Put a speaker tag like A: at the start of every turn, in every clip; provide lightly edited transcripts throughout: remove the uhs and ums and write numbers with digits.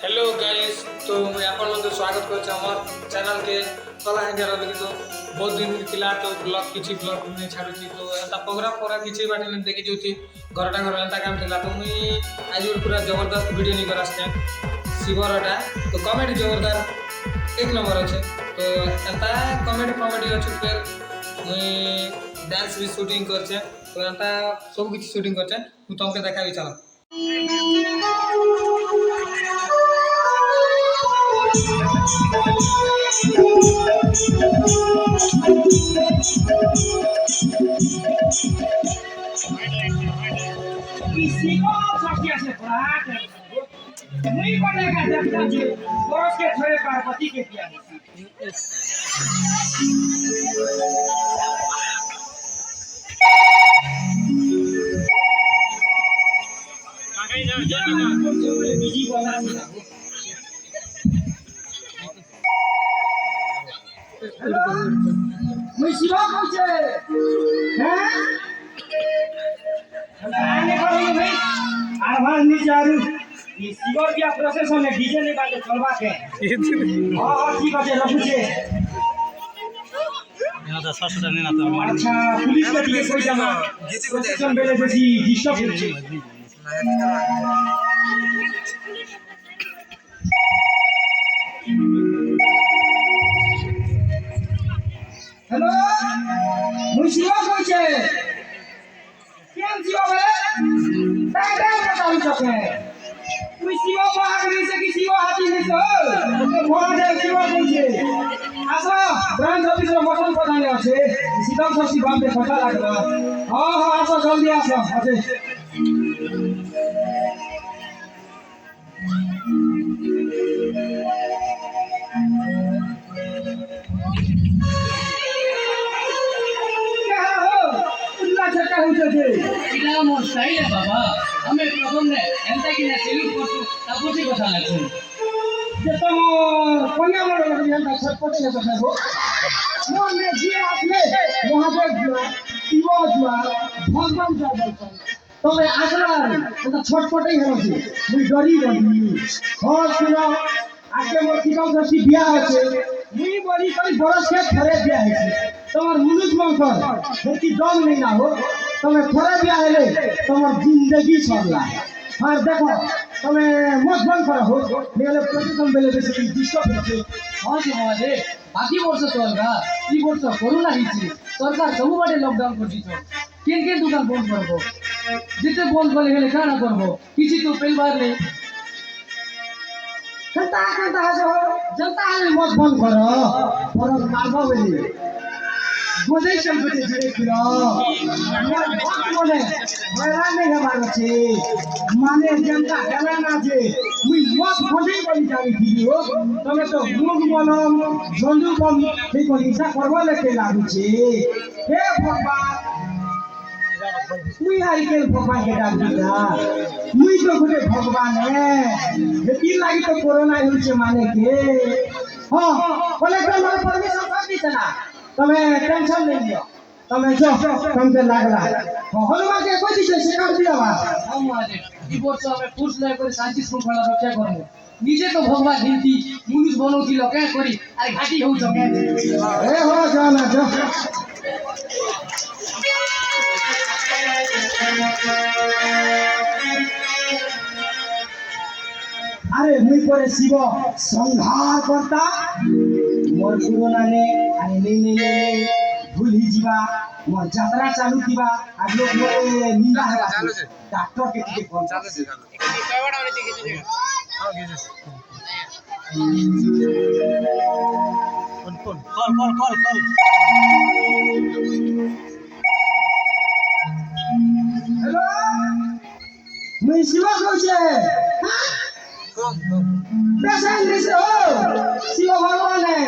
A: Hello guys, तो मैं आप स्वागत कर चैनल के कलाहांडिया लगी। तो बहुत दिन थिला तो ब्लॉग किछि ब्लॉग नहीं छाड़ुची। तो एंता प्रोग्राम किछि बाटे नहीं देखि जोची घरटा घर एंता काम थिला। तो मुई आज पूरा जबरदस्त वीडियो नहीं करास्ते शिवरटा। तो कमेडी जोरदार एक नंबर अच्छे। तो एंता कमेडी अच्छे। फिर मुई डांस भी शूटिंग करछे। तो एंता सब किछि शूटिंग करछे। तू तुमके देखाबी चलो।
B: नहीं बनेगा जब तक बरस के छोड़े पार्वती के किया बिजी बना मैं शिवा कहछे हैं आने करो भाई आवाज नहीं चारू ई शिवर के प्रोसेसन में डीजे ने बाटे चलबा के हां ठीक আছে रखुछे
C: ना तो ससुर ने ना तो
B: अच्छा पुलिस के दिए कोई जाना प्रोसेसन बेले बेसी डिस्टर्ब होछे हेलो मुई शिवा कहछे केन शिवा बे दादा बताउ छके मुई शिवा भाग नहीं से कि शिवा हाथी नहीं तो मोहन शिवा कहछे आसा ब्रांच ऑफिस रो मटन पठाने আছে सीताम सब्जी बाम पे फटा लागला हां हां आसा जल्दी आसा আছে क्या हो उल्ला छक्का होछे
D: এটা মোর স্টাইল বাবা আমি প্রথম নে এন্তা কিনা সেলুট করছু তারপরে কথা লাগছে
B: যে তো কোনিয়া মোড় লাগি এন্টা ছটপটে গেছে গো মন মে যে আসলে মহাদেব জুয়া শিব জুয়া ভগবান জুয়া বলছেন তবে আসলার এটা ছটপটেই হচ্ছে মুই ডরি গলি হ্যাঁ শুনো আজকে মোর কি কাউ দর্শি বিয়া আছে মুই বলি কই বরস কে ঘরে বিয়া হইছে তোমার মুলুক মঙ্কর হেতি দম নেই না হো তুমি ঘরে বিয়া হলে তোমার জিন্দেগি সরলা আর দেখো তুমি মত বন্ধ করা হো নেলে প্রতিদিন বেলে বেশি ডিস্টার্ব হচ্ছে
D: হ্যাঁ সমাজে বাকি বর্ষ সরকার এই বর্ষ করোনা হইছে সরকার সবুবারে লকডাউন করছিস কেন কেন দোকান বন্ধ করবো যেতে বন্ধ করে গেলে কানা করবো কিছু তো পেলবার নেই
B: कंता कंता हासो जनता आले मत बंद करो पर मारबो बेली गोदै चलबते जरे किलो मोने भरा ने हमारो छे माने जनता हेला ना जे मुई मत गोदै बनी जानी भिडियो तमे तो मुग बनम जंदू बम हे को हिस्सा करबो लेके लागु छे हे भगवान मुई हाई के भगवान के डाक दिया मुई तो गोटे भगवान है हेती लागि तो कोरोना होइछे माने के हां कलेक्टर माने परमिशन कर दिते ना तमे टेंशन नहीं लियो तमे जो तुमके लागला हनुमान के कोई दिसे से कर दिया बा
D: সমাজে এই বর্ষ আমি পুরুষ লয় করে শান্তি শৃঙ্খলা রক্ষা করবো নিজে তো ভগবান হিন্দি মুনুষ বনৌতি লকা করি আর ঘাটি হউছ কেন
B: ए हो जाना जो अरे मुई परे शिव संहार करता मोर कोरोना ने अरे नहीं भूल ही जीवा मोर यात्रा चालू थीबा आज लोग मोरे निंदा है डॉक्टर के टिके फोन चालू से
C: कॉल
B: हेलो मुई शिव कहछे पेशेंट दिसे हो शिव भगवान है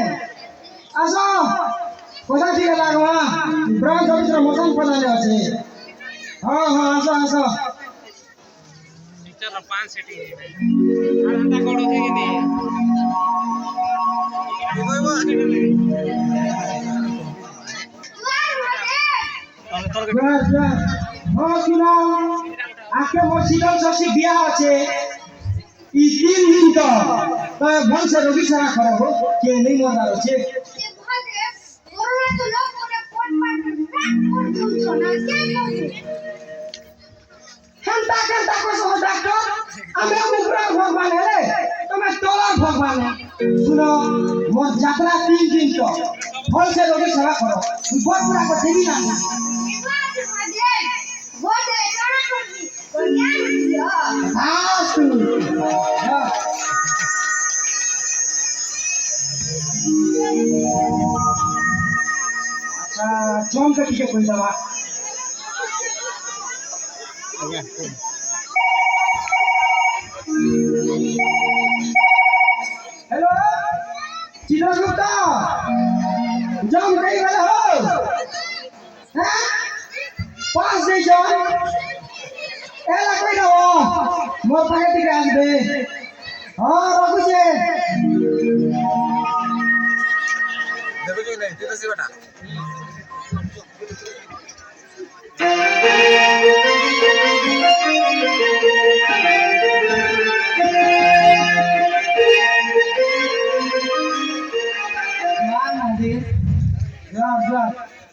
B: आसो कोसा ठीक लागवा ब्रांच ऑफिस रो मटन पठाने আছে हां हां आसो आसो
A: पिक्चर 5 सेटिंग है आंटा कोडो थे कि नहीं
B: हां सुनो आके मोर शीतल शशि बिया আছে ই 3 दिन तो तो मन से रोगी सेवा करो के नहीं मजा होचे
E: করোনা তো লোক করে ফোন মার তুলছো না কেন
B: হেনতা কেনতা কইছো ডাক্তার আমি মুকরা ভগবান হেলে তুমি তোলা ভগবান শুনো মোর যাত্রা 3 দিন তো मन से रोगी सेवा करो बहुत पूरा को देवी ना हाँ तू अच्छा चौंक के ठीक है कोई दवा हेलो चित्रगुप्ता जम कई वाला हो हैं पास दे जाओ एला कोई ना हो मोर पाके दिखे आज दे हां बाबू जी
A: देखो जो नहीं तो सी बेटा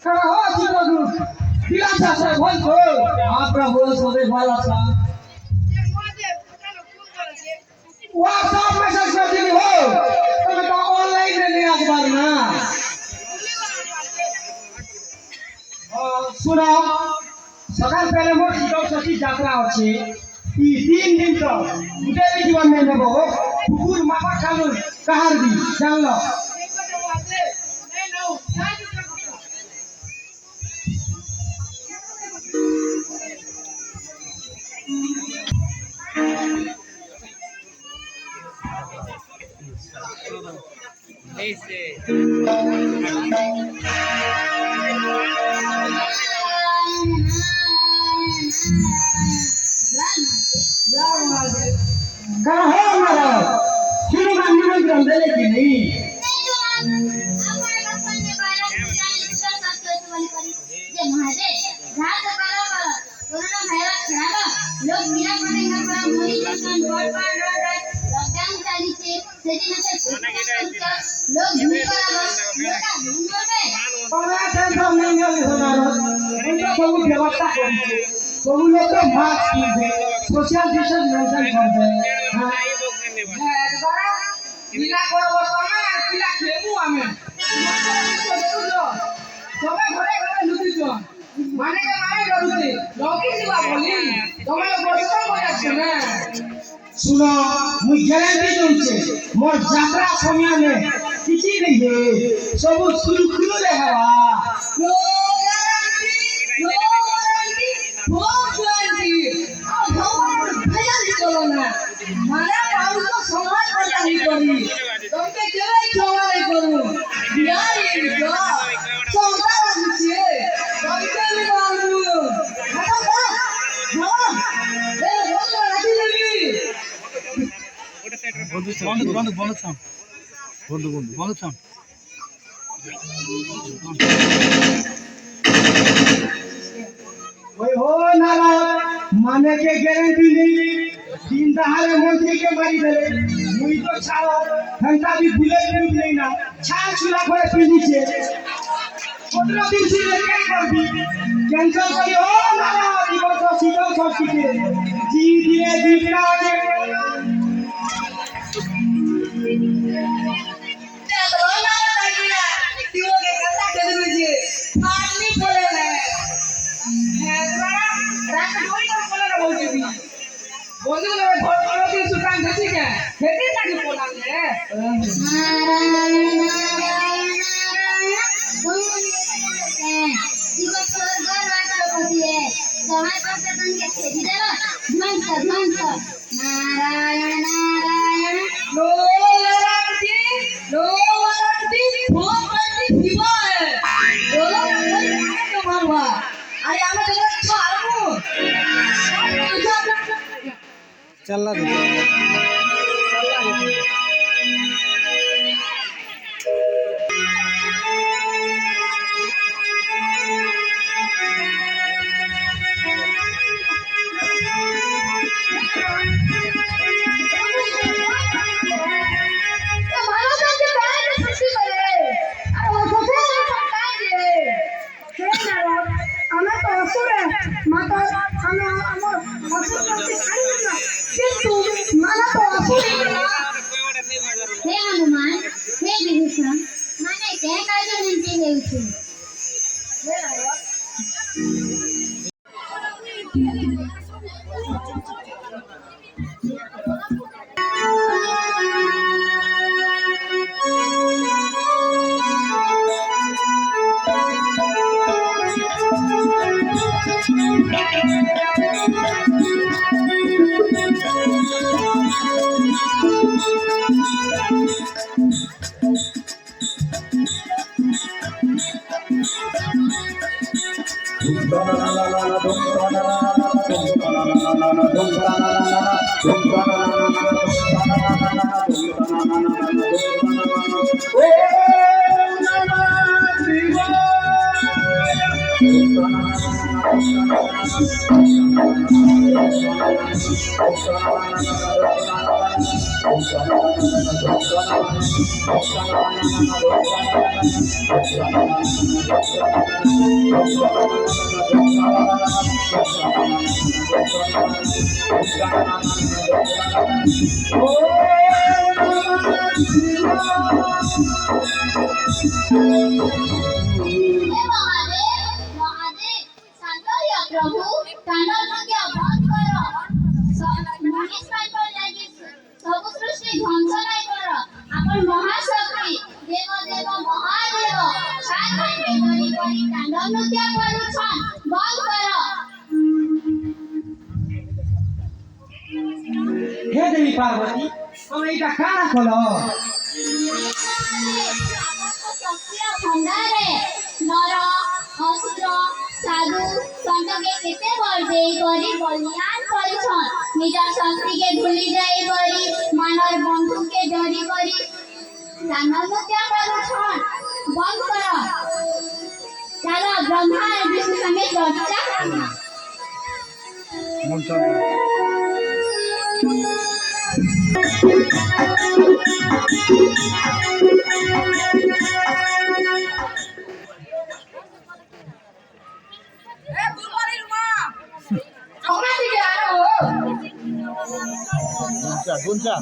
B: करा हो चित्रगुप्त दिलासा से बोल तो आप प्रभु सोदे वाला सा व्हाट्सएप मैसेज कर दी हो तुम तो ऑनलाइन नहीं आज बार ना सुनो सकाल पहले मोर शीतल षष्ठी यात्रा अछि ई 3 दिन तो उदेवी जीवन में नेबो कुकुर मापा कानून कहार दी जान लो कहा हो हमारा शुरू में निमंत्रण दे कि नहीं सब व्यवस्था करिए सब लोग तो मास्क पहने सोशल डिस्टेंस मेंटेन करते
D: পিলা করব সময় আর পিলা খেলবো আমি সবাই ঘরে ঘরে লুটিছ মানে কে মানে ডরুতে লকি দিবা বলি তোমরা বসে বসে না
B: सुनो मुझे गारंटी दूंचे मोर यात्रा समय में किसी नहीं है सब सुरखुरु रहेगा
D: नो गारंटी बहुत गारंटी आ भगवान भजन चलो ना मारा बाबू तो समाज पता नहीं करी तुमके केले क्षमा नहीं करू बिहारी जो सौदा लागছে तुमके भी मारू हटो ना ए बोल राखी देबी
C: বন্ধু বন্ধু বন্ধু সাউন্ড বন্ধু বন্ধু বন্ধু সাউন্ড
B: ओए हो नारा माने के गारंटी नहीं तीन दहाड़े मंत्री के मारी देले मुई तो छाओ घंटा भी बुलेट भी नहीं ना छाल छुला करे पीली से 15 दिन से लेके कर दी कैंसिल करी हो नारा दिवस सीधो छठी के जी दिए दीपना के
E: नारायण नारायण
D: नो गारंटी बहुत गारंटी दिवा है बोलो तो मारवा अरे আমরা তো ছাড়বো
C: চাল্লা দে
E: हे हनुमान हे विभीषण माने ते कार्य विनती हेउछु महादेव शांत या प्रभु तांडव के बंद करो महेश पाइपर लागी सब सृष्टि ध्वंस नहीं करो अपन महाशक्ति देव देव महादेव सात घंटे धरी करी तांडव नृत्य करू छन बंद करो
B: हे देवी पार्वती তুমি এটা কারা কলো
E: शक्तिया भंडारे नर असुर साधु संत के केते बल देई करी बलियान परिछन निज शक्ति के भूली जाई करी मानव बंधु के डरी करी दानवत्या करूछन बंद कर चलो ब्रह्मा और विष्णु संगे चर्चा
C: गुंचा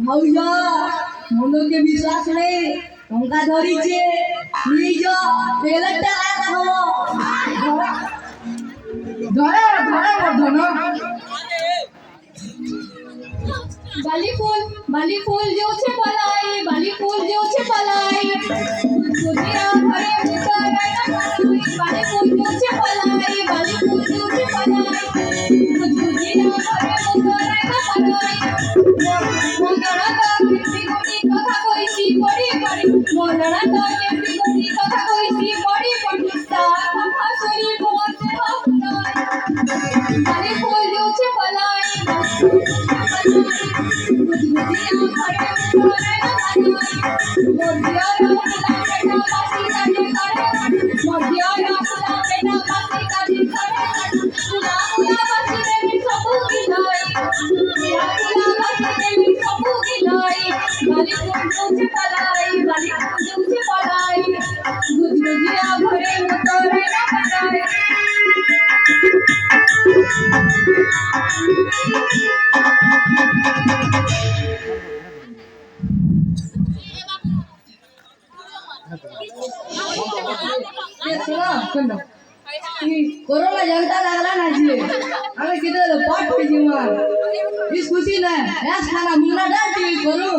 D: ভাউজা মনকে বিশ্বাস নেই টঙ্কা ধরিছে নিজ তেলের টাকা খাবো ধরে ধরে ধন বালি ফুল যেছে পলাই বালি ফুল যেছে পলাই সুদিরা ঘরে উতরে না বালি ফুল যেছে পলাই বালি ফুল যেছে পলাই সুদিরা ঘরে উতরে না পলাই মনরা তো কেমতি কথা কইছি পড়ি পড়ি মনরা তো কেমতি কথা কইছি পড়ি পড়ি তা কথা শুনি বলতে হবে বালি ফুল যেছে পলাই कोरोना जनता लागला ना जी आम्ही किती पाठ पाहिजे मग इस खुशी ना याच खाना मुला डाटी करू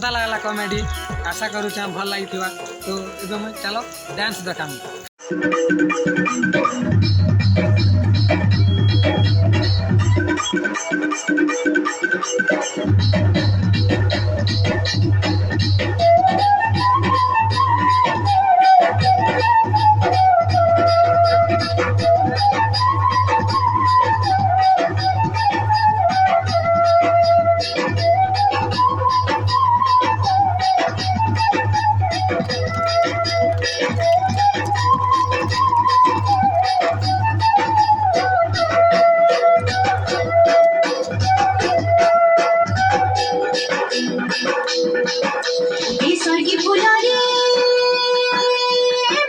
A: मजा लगला कॉमेडी आशा करूँ भल लगी तो एकदम चलो डांस देखा
E: स्वर्गी फुलरे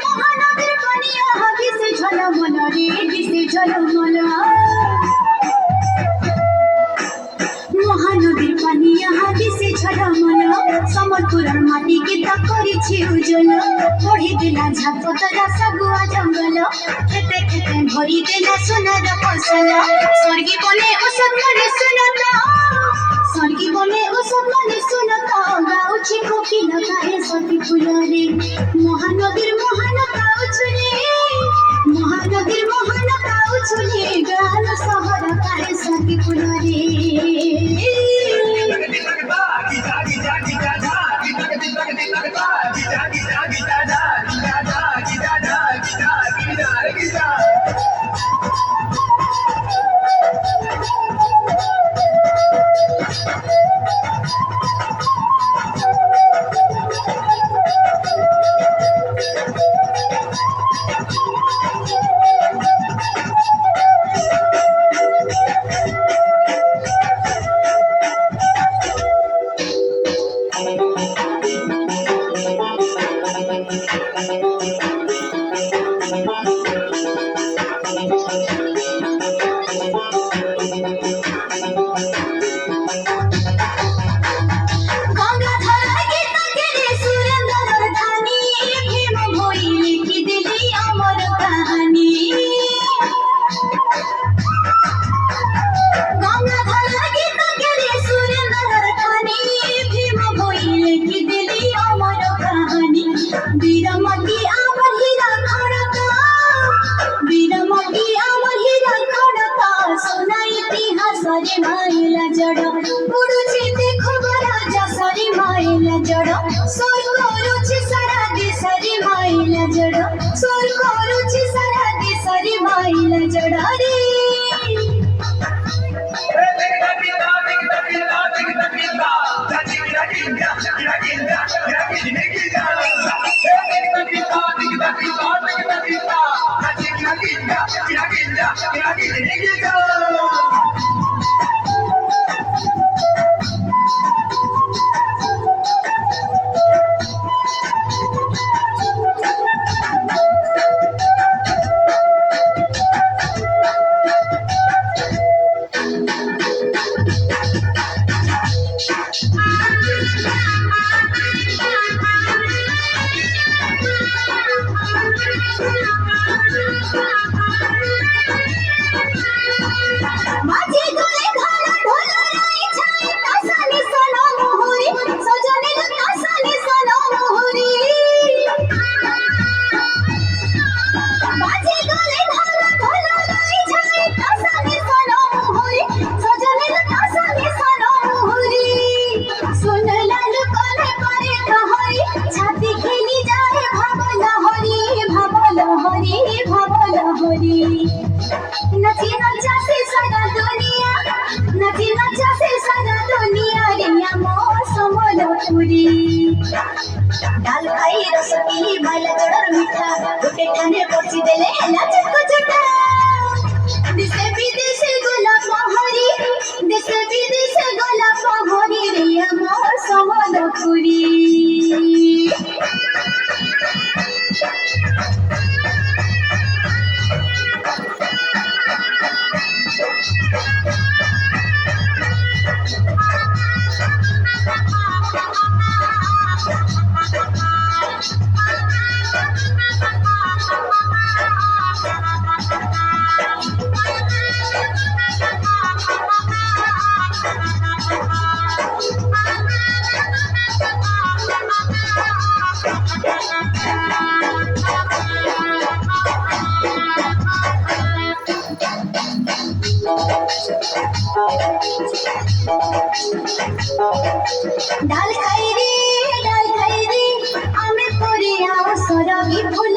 E: महानगर बनिया दिसे झलमल रे दिसे झलमल महानगर बनिया दिसे झलमल समरपुरर माटी के तकरिछि उजल पढ़ी देला झापतरा सगुआ जंगल खेते खेते भरी देला सोनार फसल स्वर्गी बने ओसत मने सुनता स्वर्गी बने ओसत मने सुनता गाउछि कोकिल गाए स्वर्गी फुलरे महानगर महान गाउछुले महानगर महान गाउछुले गाल सहर गाए स्वर्गी फुलरे डाल खाई रसकी माला जोड़र मीठा गोटे ठाने पड़सी देले हेला चटको चटा देशे विदेशे गोलाप हरी देशे विदेशे गोलाप हरी रे मोर समलपुरी ডাল খাই রে আমি পড়িয়া সরগি ফুল